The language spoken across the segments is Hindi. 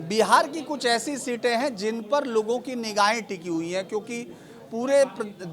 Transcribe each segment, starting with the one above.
बिहार की कुछ ऐसी सीटें हैं जिन पर लोगों की निगाहें टिकी हुई हैं, क्योंकि पूरे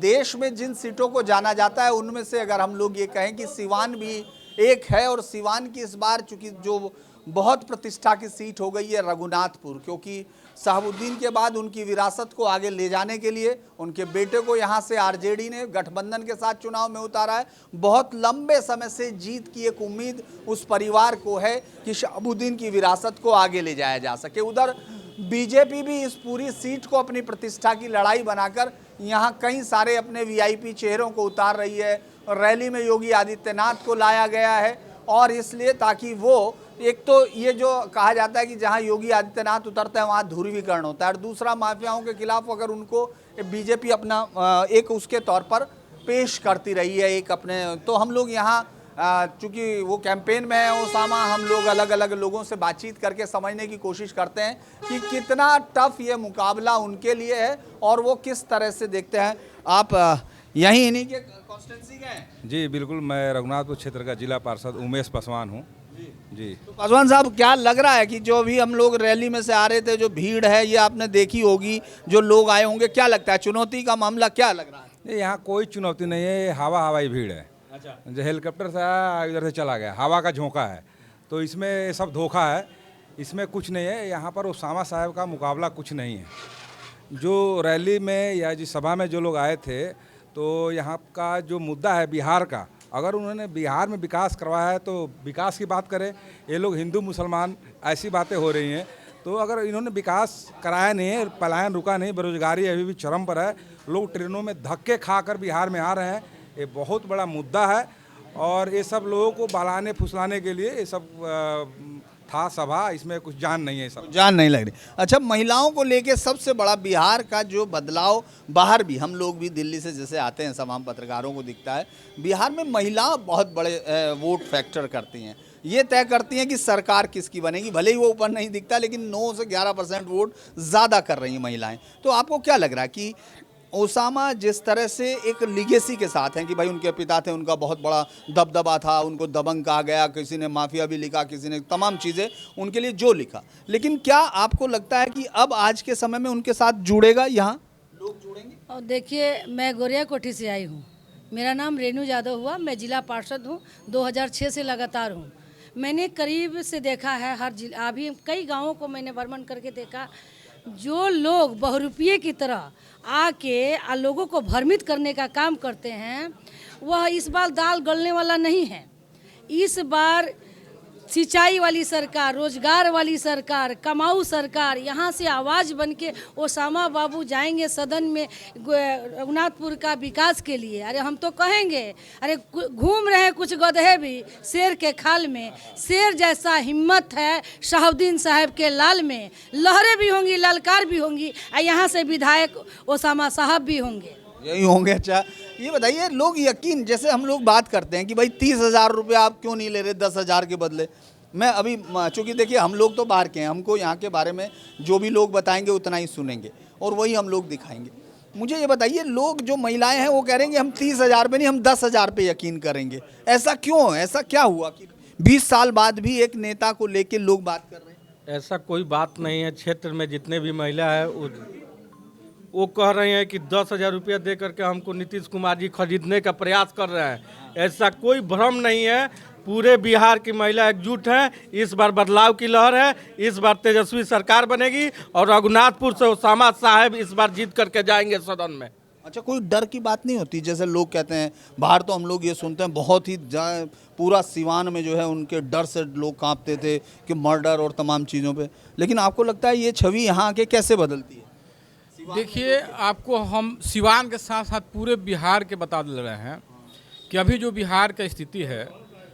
देश में जिन सीटों को जाना जाता है उनमें से अगर हम लोग ये कहें कि सिवान भी एक है, और सिवान की इस बार चूंकि जो बहुत प्रतिष्ठा की सीट हो गई है रघुनाथपुर, क्योंकि शहाबुद्दीन के बाद उनकी विरासत को आगे ले जाने के लिए उनके बेटे को यहाँ से आरजेडी ने गठबंधन के साथ चुनाव में उतारा है। बहुत लंबे समय से जीत की एक उम्मीद उस परिवार को है कि शहाबुद्दीन की विरासत को आगे ले जाया जा सके। उधर बीजेपी भी इस पूरी सीट को अपनी प्रतिष्ठा की लड़ाई बनाकर यहाँ कई सारे अपने वीआईपी चेहरों को उतार रही है। रैली में योगी आदित्यनाथ को लाया गया है, और इसलिए ताकि वो एक तो ये जो कहा जाता है कि जहां योगी आदित्यनाथ उतरता है वहां ध्रुवीकरण होता है, और दूसरा माफियाओं के खिलाफ अगर उनको बीजेपी अपना एक उसके तौर पर पेश करती रही है एक अपने, तो हम लोग यहाँ चूँकि वो कैंपेन में है ओसामा, हम लोग अलग अलग लोगों से बातचीत करके समझने की कोशिश करते हैं कि कितना टफ ये मुकाबला उनके लिए है और वो किस तरह से देखते हैं। आप यहीं इन्हीं के कॉन्स्टिट्यूंसी के हैं? जी बिल्कुल, मैं रघुनाथपुर क्षेत्र का जिला पार्षद उमेश पासवान हूँ। जी तो पासवान साहब, क्या लग रहा है कि जो भी हम लोग रैली में से आ रहे थे, जो भीड़ है ये आपने देखी होगी, जो लोग आए होंगे, क्या लगता है चुनौती का मामला क्या लग रहा है? यहाँ कोई चुनौती नहीं है, ये हवाई भीड़ है। अच्छा, जो हेलीकॉप्टर से आया इधर से चला गया, हवा का झोंका है, तो इसमें सब धोखा है, इसमें कुछ नहीं है। यहाँ पर ओसामा साहब का मुकाबला कुछ नहीं है। जो रैली में या जिस सभा में जो लोग आए थे, तो यहाँ का जो मुद्दा है बिहार का, अगर उन्होंने बिहार में विकास करवाया है तो विकास की बात करें। ये लोग हिंदू मुसलमान ऐसी बातें हो रही हैं, तो अगर इन्होंने विकास कराया नहीं है, पलायन रुका नहीं, बेरोजगारी अभी भी चरम पर है, लोग ट्रेनों में धक्के खाकर बिहार में आ रहे हैं, ये बहुत बड़ा मुद्दा है। और ये सब लोगों को बहलाने फुसलाने के लिए ये सब था सभा, इसमें कुछ जान नहीं है, सब जान नहीं लग रही। अच्छा, महिलाओं को लेके सबसे बड़ा बिहार का जो बदलाव, बाहर भी हम लोग भी दिल्ली से जैसे आते हैं तमाम पत्रकारों को दिखता है, बिहार में महिला बहुत बड़े वोट फैक्टर करती हैं, ये तय करती हैं कि सरकार किसकी बनेगी। भले ही वो ऊपर नहीं दिखता, लेकिन 9 से 11% वोट ज़्यादा कर रही हैं महिलाएं। तो आपको क्या लग रहा है कि ओसामा जिस तरह से एक लीगेसी के साथ हैं कि भाई उनके पिता थे, उनका बहुत बड़ा दबदबा था, उनको दबंग कहा गया, किसी ने माफिया भी लिखा, किसी ने तमाम चीज़ें उनके लिए जो लिखा, लेकिन क्या आपको लगता है कि अब आज के समय में उनके साथ जुड़ेगा, यहाँ लोग जुड़ेंगे? और देखिए, मैं गोरिया कोठी से आई हूँ, मेरा नाम रेणु यादव हुआ, मैं जिला पार्षद हूँ, 2006 से लगातार हूँ। मैंने करीब से देखा है हर जिला, अभी कई गाँवों को मैंने भ्रमण करके देखा, जो लोग बहुरूपिये की तरह आके लोगों को भ्रमित करने का काम करते हैं, वह इस बार दाल गलने वाला नहीं है। इस बार सिंचाई वाली सरकार, रोजगार वाली सरकार, कमाऊ सरकार, यहाँ से आवाज़ बन के ओसामा बाबू जाएंगे सदन में रघुनाथपुर का विकास के लिए। अरे हम तो कहेंगे, अरे घूम रहे हैं कुछ गधे भी शेर के खाल में, शेर जैसा हिम्मत है शहाबुद्दीन साहब के लाल में, लहरें भी होंगी, ललकार भी होंगी, और यहाँ से विधायक ओसामा साहब भी होंगे, यही होंगे। अच्छा, ये बताइए, लोग यकीन, जैसे हम लोग बात करते हैं कि भाई 30,000 रुपये आप क्यों नहीं ले रहे 10,000 के बदले। मैं अभी चूँकि देखिए हम लोग तो बाहर के हैं, हमको यहाँ के बारे में जो भी लोग बताएंगे उतना ही सुनेंगे और वही हम लोग दिखाएंगे। मुझे ये बताइए, लोग जो महिलाएं हैं वो कह रहे हैं कि हम 30,000 पे नहीं, हम 10,000 पे यकीन करेंगे। ऐसा क्यों? ऐसा क्या हुआ कि 20 साल बाद भी एक नेता को लेके लोग बात कर रहे हैं? ऐसा कोई बात नहीं है। क्षेत्र में जितने भी महिला है वो कह रहे हैं कि 10,000 रुपया दे करके हमको नीतीश कुमार जी खरीदने का प्रयास कर रहे हैं। ऐसा कोई भ्रम नहीं है, पूरे बिहार की महिला एकजुट है। इस बार बदलाव की लहर है, इस बार तेजस्वी सरकार बनेगी और रघुनाथपुर से ओसामा साहब इस बार जीत करके जाएंगे सदन में। अच्छा, कोई डर की बात नहीं होती? जैसे लोग कहते हैं, बाहर तो हम लोग ये सुनते हैं बहुत ही पूरा सिवान में जो है उनके डर से लोग कांपते थे कि मर्डर और तमाम चीज़ों पे, लेकिन आपको लगता है ये छवि यहाँ आके कैसे बदलती है? देखिए, आपको हम सिवान के साथ साथ पूरे बिहार के बता दे रहे हैं कि अभी जो बिहार का स्थिति है,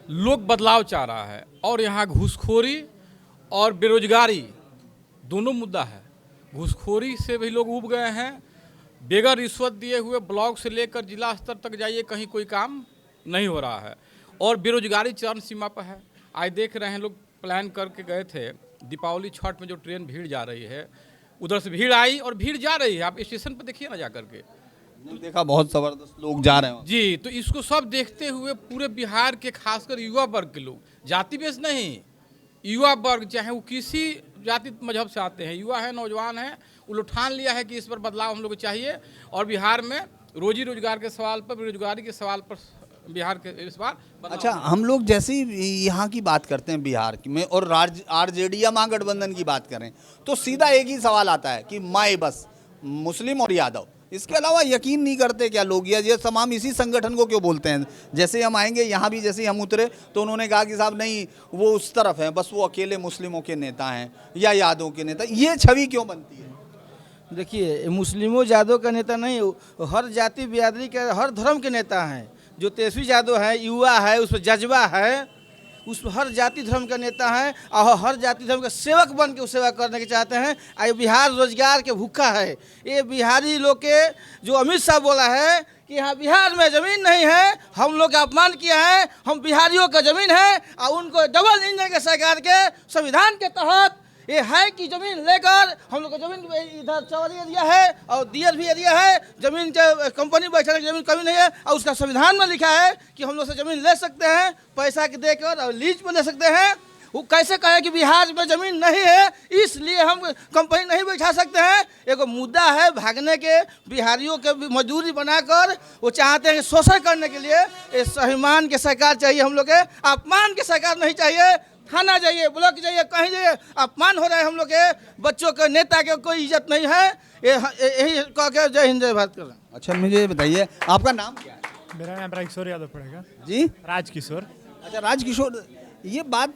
लोग बदलाव चाह रहा है, और यहाँ घूसखोरी और बेरोजगारी दोनों मुद्दा है। घूसखोरी से भी लोग उब गए हैं, बेगर रिश्वत दिए हुए ब्लॉक से लेकर जिला स्तर तक जाइए, कहीं कोई काम नहीं हो रहा है, और बेरोजगारी चरम सीमा पर है। आज देख रहे हैं, लोग प्लान करके गए थे दीपावली छठ में जो ट्रेन भीड़ जा रही है, उधर से भीड़ आई और भीड़ जा रही है। आप स्टेशन पर देखिए ना जा करके, देखा बहुत जबरदस्त लोग जा रहे हैं जी। तो इसको सब देखते हुए पूरे बिहार के खासकर युवा वर्ग के लोग, जाति बेस नहीं, युवा वर्ग चाहे वो किसी जाति मजहब से आते हैं, युवा है, नौजवान हैं, वो लोग ठान लिया है कि इस पर बदलाव हम लोग को चाहिए। और बिहार में रोजी रोजगार के सवाल पर, बेरोजगारी के सवाल पर बिहार के इस बार बदलाव। अच्छा, हम लोग जैसे ही यहाँ की बात करते हैं बिहार की में और आरजेडी या महागठबंधन की बात करें तो सीधा एक ही सवाल आता है कि माए बस मुस्लिम और यादव, इसके अलावा यकीन नहीं करते क्या लोग? या ये तमाम इसी संगठन को क्यों बोलते हैं? जैसे हम आएंगे यहाँ भी, जैसे हम उतरे तो उन्होंने कहा कि साहब नहीं, वो उस तरफ हैं, बस वो अकेले मुस्लिमों के नेता हैं या यादवों के नेता। ये छवि क्यों बनती है? देखिए, मुस्लिमों यादव का नेता नहीं, हर जाति बिरादरी के, हर धर्म के नेता हैं। जो तेजस्वी यादव है, युवा है, उस पर जज्बा है, उस हर जाति धर्म का नेता है और हर जाति धर्म का सेवक बन के वो सेवा करने के चाहते हैं। और बिहार रोजगार के भूखा है। ये बिहारी लोग के जो अमित शाह बोला है कि यहाँ बिहार में ज़मीन नहीं है, हम लोग का अपमान किया है, हम बिहारियों का ज़मीन है और उनको डबल इंजन के सरकार के संविधान के तहत ये है कि ज़मीन लेकर हम लोग को ज़मीन इधर चौरी एरिया है और दियर भी एरिया है, ज़मीन के कंपनी बैठने की ज़मीन कमी नहीं है और उसका संविधान में लिखा है कि हम लोग से ज़मीन ले सकते हैं पैसा के देकर और लीज पर ले सकते हैं। वो कैसे कहे कि बिहार में ज़मीन नहीं है इसलिए हम कंपनी नहीं बैठा सकते हैं? एक मुद्दा है भागने के, बिहारियों के मजदूरी बनाकर वो चाहते हैं शोषण करने के लिए। ये स्वाभिमान के सरकार चाहिए हम लोग के, अपमान के सरकार नहीं चाहिए। थाना जाइए, ब्लॉक जाइए, कहीं जाइए, अपमान हो रहा है हम लोग के बच्चों के, नेता के कोई इज्जत नहीं है। यही कह के जय हिंद जय भारत कर रहे हैं। अच्छा, मुझे बताइए आपका नाम क्या है? मेरा नाम राजकिशोर यादव पड़ेगा जी, राजकिशोर। अच्छा राजकिशोर, ये बात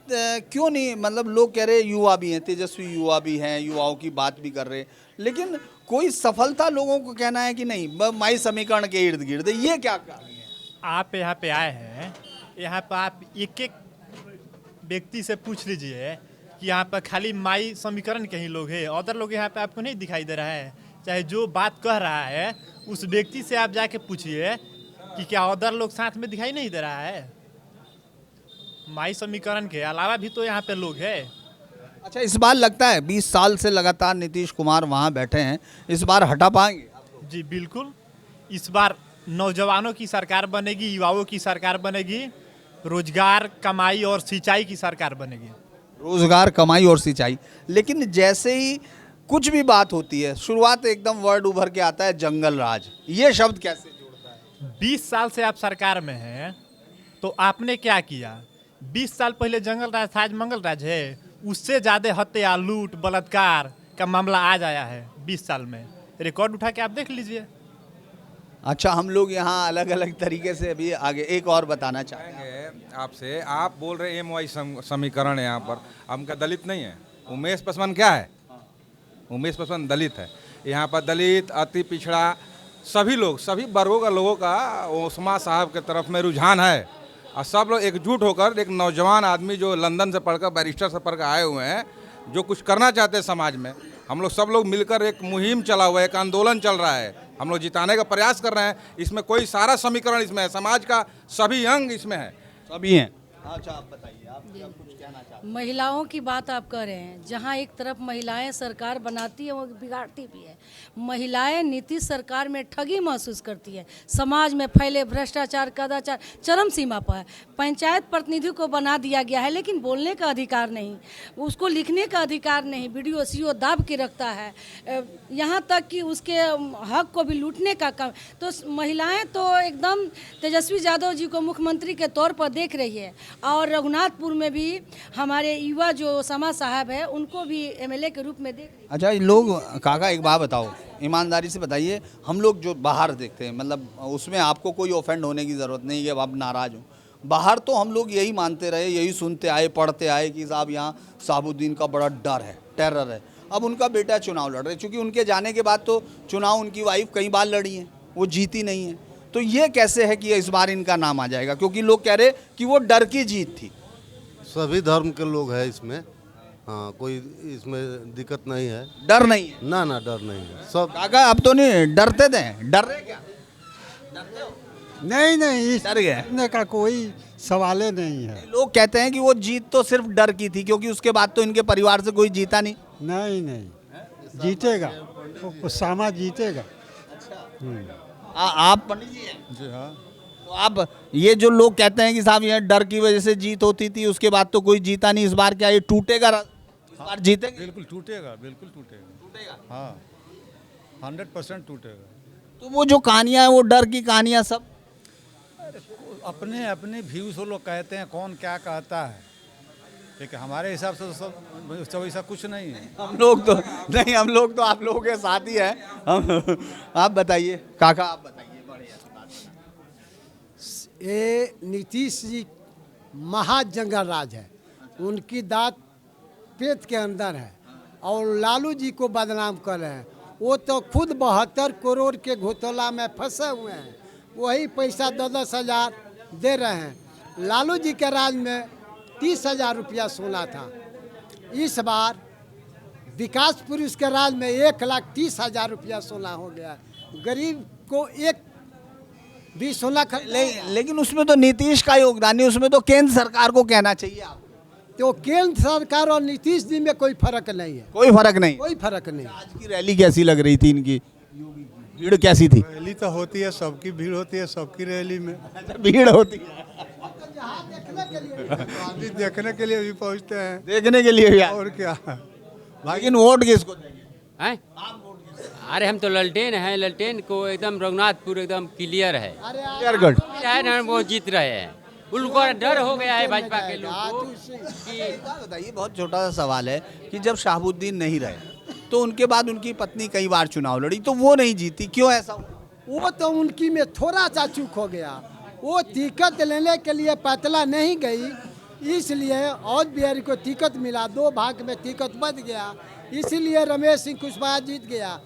क्यों नहीं, मतलब लोग कह रहे युवा भी हैं, तेजस्वी युवा भी हैं, युवाओं की बात भी कर रहे, लेकिन कोई सफलता लोगों को कहना है कि नहीं माई समीकरण के इर्द गिर्द, ये क्या कहानी है? आप यहाँ पे आए हैं, यहाँ पर आप एक एक व्यक्ति से पूछ लीजिए कि यहाँ पर खाली माई समीकरण के ही लोग हैं, अदर लोग यहाँ पे आपको नहीं दिखाई दे रहा है। चाहे जो बात कह रहा है उस व्यक्ति से आप जाके पूछिए कि क्या अदर लोग साथ में दिखाई नहीं दे रहा है? माई समीकरण के अलावा भी तो यहाँ पे लोग हैं। अच्छा, इस बार लगता है 20 साल से लगातार नीतीश कुमार वहाँ बैठे हैं, इस बार हटा पाएंगे? जी बिल्कुल, इस बार नौजवानों की सरकार बनेगी, युवाओं की सरकार बनेगी, रोजगार, कमाई और सिंचाई की सरकार बनेगी। रोजगार, कमाई और सिंचाई। लेकिन जैसे ही कुछ भी बात होती है शुरुआत एकदम वर्ड उभर के आता है जंगल राज, ये शब्द कैसे जोड़ता है? 20 साल से आप सरकार में हैं तो आपने क्या किया? 20 साल पहले जंगल राज था, आज मंगल राज है। उससे ज़्यादा हत्या, लूट, बलात्कार का मामला आज आया है 20 साल में। रिकॉर्ड उठा के आप देख लीजिए। अच्छा, हम लोग यहाँ अलग अलग तरीके से अभी आगे एक और बताना चाहेंगे आपसे। आप बोल रहे MY समीकरण है यहाँ पर, हम क्या दलित नहीं है? उमेश पासवान क्या है? उमेश पासवान दलित है। यहाँ पर दलित, अति पिछड़ा, सभी लोग, सभी वर्गों का लोगों का ओस्मा साहब के तरफ में रुझान है और सब लोग एकजुट होकर, एक नौजवान आदमी जो लंदन से पढ़कर, बैरिस्टर से पढ़कर आए हुए हैं, जो कुछ करना चाहते हैं समाज में, हम लोग सब लोग मिलकर एक मुहिम चला हुआ है, एक आंदोलन चल रहा है, हम लोग जिताने का प्रयास कर रहे हैं। इसमें कोई सारा समीकरण इसमें है, समाज का सभी अंग इसमें है, सभी हैं। अच्छा, आप बताइए, आप कुछ कहना चाहते हैं? महिलाओं की बात आप कर रहे हैं, जहां एक तरफ महिलाएं सरकार बनाती है वो बिगाड़ती भी है। महिलाएं नीतीश सरकार में ठगी महसूस करती है, समाज में फैले भ्रष्टाचार, कदाचार चरम सीमा पर है। पंचायत प्रतिनिधि को बना दिया गया है लेकिन बोलने का अधिकार नहीं, उसको लिखने का अधिकार नहीं, BDO CO दाब के रखता है, यहाँ तक कि उसके हक को भी लूटने का काम। तो महिलाएं तो एकदम तेजस्वी यादव जी को मुख्यमंत्री के तौर पर देख रही है और रघुनाथपुर में भी हमारे युवा जो समा साहब है उनको भी MLA के रूप में देख रही है। अच्छा, ये लोग, काका एक बात बताओ, ईमानदारी से बताइए, हम लोग जो बाहर देखते हैं, मतलब उसमें आपको कोई ऑफेंड होने की ज़रूरत नहीं है कि आप नाराज़ हो। बाहर तो हम लोग यही मानते रहे, यही सुनते आए, पढ़ते आए कि साहब यहाँ शहाबुद्दीन का बड़ा डर है, टेरर है। अब उनका बेटा चुनाव लड़ रहे, चूँकि उनके जाने के बाद तो चुनाव उनकी वाइफ कई बार लड़ी है, वो जीती नहीं है। तो ये कैसे है कि इस बार इनका नाम आ जाएगा? क्योंकि लोग कह रहे कि वो डर की जीत थी। सभी धर्म के लोग हैं इसमें, हाँ, कोई इसमें दिक्कत नहीं है। डर नहीं है? ना ना, डर नहीं है सब। काका अब तो नहीं डरते थे, डर रहे क्या? नहीं, इस डर गए? डरने का कोई सवाल ही नहीं है। लोग कहते हैं कि वो जीत तो सिर्फ डर की थी, क्योंकि उसके बाद तो इनके परिवार से कोई जीता नहीं। नहीं, जीतेगा, उसामा जीतेगा। आप पंडित जी हैं? जी हाँ। तो आप, ये जो लोग कहते हैं कि साहब ये डर की वजह से जीत होती थी, उसके बाद तो कोई जीता नहीं, इस बार क्या ये टूटेगा इस बार जीतेंगे? बिल्कुल टूटेगा, बिल्कुल टूटेगा। हाँ, 100% टूटेगा। तो वो जो कहानियां हैं, वो डर की कहानियां सब अपने अपने व्यू से लोग कहते हैं, कौन क्या कहता है, लेकिन हमारे हिसाब से तो सब ऐसा कुछ नहीं है। हम लोग तो नहीं, हम लोग तो आप लोगों के साथ ही हैं। हम आप बताइए काका, आप बताइए। बढ़िया ये नीतीश जी महाजंगल राज है, उनकी दांत पेट के अंदर है और लालू जी को बदनाम कर रहे हैं। वो तो खुद 72 करोड़ के घोटाला में फंसे हुए हैं, वही पैसा 10-10 हज़ार दे रहे हैं। लालू जी के राज में 30,000 रुपया सोना था। इस बार विकास पुरुष के राज में 1,30,000 रुपया सोना हो गया। गरीब को एक भी सोना लेकिन उसमें तो नीतीश का योगदान है, उसमें तो केंद्र सरकार को कहना चाहिए आप। तो केंद्र सरकार और नीतीश जी में कोई फर्क नहीं है, कोई फर्क नहीं। कोई फर्क नहीं। आज की रैली कैसी लग रही थी इनकी? भीड़ कैसी थी? रैली तो होती है, सबकी भीड़ होती है, सबकी रैली में भीड़ होती है, आदमी देखने के लिए भी पहुंचते हैं, देखने के लिए भी आए। और क्या। लेकिन वोट किसको देंगे? हैं? अरे हम तो ललटेन हैं, ललटेन को एकदम रघुनाथपुर एकदम क्लियर है, क्लियरगढ़ है ना, वो जीत रहे हैं। उनको डर हो गया है भाजपा के लोग को कि बताइए, बहुत छोटा सा सवाल है कि जब शहाबुद्दीन नहीं रहे तो उनके बाद उनकी पत्नी कई बार चुनाव लड़ी, तो वो नहीं जीती, क्यों ऐसा हुआ? वो तो उनकी में थोड़ा सा चूक हो गया। वो टिकट लेने के लिए पतला नहीं गई, इसलिए और बिहारी को टिकट मिला, 2 भाग में टिकट बच गया, इसीलिए रमेश सिंह कुशवाहा जीत गया।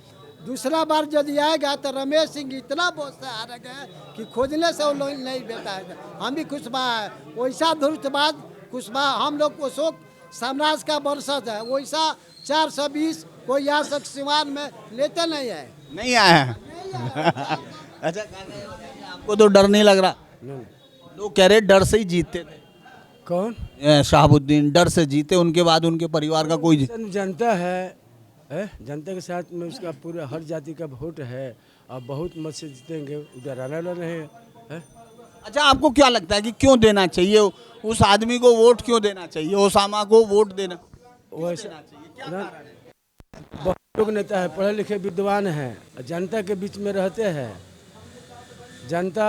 दूसरा बार यदि आएगा तो रमेश सिंह इतना बहुत से हार गए कि खोजने से वो लोग नहीं बेटा है। हम भी कुशवाहा है, वैसा धूर्तबाज कुशवाहा, हम लोग को अशोक साम्राज्य का वंशज है, वैसा 420 कोई यहाँ तक सिवान में लेते नहीं है। नहीं आया है। अच्छा, आपको तो डर नहीं लग रहा? लोग कह रहे डर से ही जीतते थे। कौन? शहाबुद्दीन डर से जीते, उनके बाद उनके परिवार का कोई जनता है, जनता के साथ में उसका पूरा हर जाति का वोट है और बहुत मत से जीतेंगे, उधर आने वाला नहीं है। अच्छा, आपको क्या लगता है कि क्यों देना चाहिए उस आदमी को वोट, क्यों देना चाहिए ओसामा को वोट देना? वैसा बहुत लोग नेता है, पढ़े लिखे विद्वान हैं, जनता के बीच में रहते हैं। जनता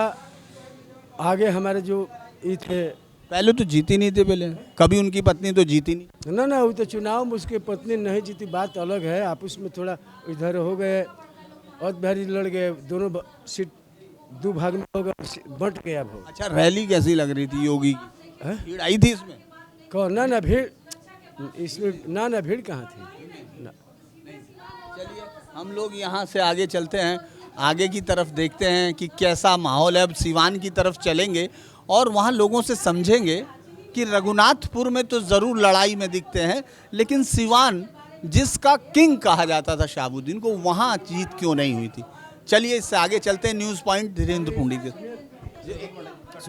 आगे हमारे जो ये थे, पहले तो जीती नहीं थे, पहले कभी उनकी पत्नी तो जीती नहीं। ना वो तो चुनाव में उसकी पत्नी नहीं जीती, बात अलग है। आपस में थोड़ा इधर हो गए और बिहारी लड़ गए, दोनों सीट 2 भाग में हो गए, बंट गया वो। अच्छा, रैली कैसी लग रही थी योगी की? भीड़ आई थी इसमें? कौन? ना भीड़ इसमें, ना भीड़ कहाँ थी ना। चलिए, हम लोग यहाँ से आगे चलते हैं, आगे की तरफ देखते हैं कि कैसा माहौल है। अब सिवान की तरफ चलेंगे और वहाँ लोगों से समझेंगे कि रघुनाथपुर में तो ज़रूर लड़ाई में दिखते हैं, लेकिन सिवान जिसका किंग कहा जाता था शहाबुद्दीन को, वहाँ जीत क्यों नहीं हुई थी? चलिए इससे आगे चलते हैं। न्यूज़ पॉइंट धीरेन्द्र पुंडी के